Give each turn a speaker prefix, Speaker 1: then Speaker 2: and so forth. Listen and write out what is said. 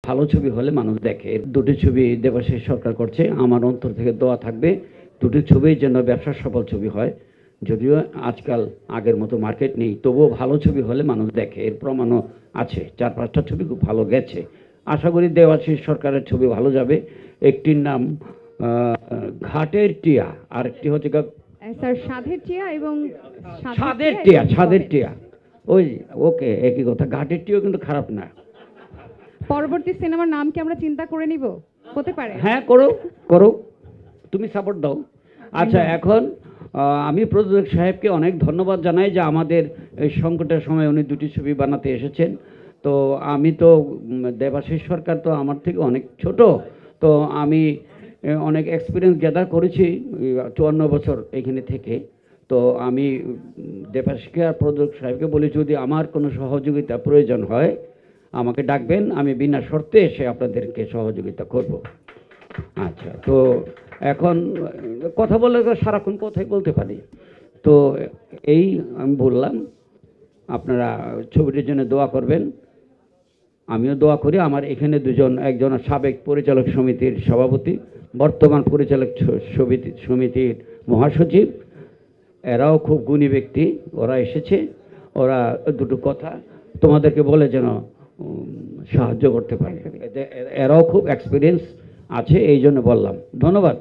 Speaker 1: ভালো ছবি হলে মানুষ দেখে। দুটি ছবি দেবাশিস সরকার করছে, আমার অন্তর থেকে দোয়া থাকবে দুটি ছবির যেন ব্যবসা সফল ছবি হয়। যদিও আজকাল আগের মতো মার্কেট নেই, তবুও ভালো ছবি হলে মানুষ দেখে, এর প্রমাণও আছে। 4-5টা ছবি খুব ভালো গেছে, আশা করি দেবাশিস সরকারের ছবি ভালো যাবে। একটির নাম ঘাটের টিয়া, আরেকটি হচ্ছে
Speaker 2: স্যার সাধের টিয়া এবং
Speaker 1: সাধের টিয়া। ওই ওকে, একই কথা। ঘাটের টিয়াও কিন্তু খারাপ না।
Speaker 2: পরবর্তী সিনেমার নাম কি আমরা চিন্তা করে নিব? হতে পারে।
Speaker 1: হ্যাঁ, করো করো, তুমি সাপোর্ট দাও। আচ্ছা, এখন আমি প্রযোজক সাহেবকে অনেক ধন্যবাদ জানাই যে আমাদের এই সংকটের সময় উনি দুটি ছবি বানাতে এসেছেন। তো আমি তো দেবাশিস সরকার তো আমার থেকে অনেক ছোট, তো আমি অনেক এক্সপিরিয়েন্স গ্যাদার করেছি 54 বছর এখানে থেকে। তো আমি দেবাশিসকে আর প্রযোজক সাহেবকে বলি, যদি আমার কোনো সহযোগিতা প্রয়োজন হয় আমাকে ডাকবেন, আমি বিনা শর্তে এসে আপনাদেরকে সহযোগিতা করব। আচ্ছা, তো এখন কথা বলে তো সারাক্ষণ কথাই বলতে পারি। তো এই আমি বললাম, আপনারা ছবিটির জন্য দোয়া করবেন, আমিও দোয়া করি। আমার এখানে দুজন, একজন সাবেক পরিচালক সমিতির সভাপতি, বর্তমান পরিচালক সমিতির মহাসচিব, এরাও খুব গুণী ব্যক্তি, ওরা এসেছে। ওরা দুটো কথা তোমাদেরকে বলে যেন সাহায্য করতে পারে। এরাও খুব এক্সপিরিয়েন্স আছে, এই জন্য বললাম। ধন্যবাদ।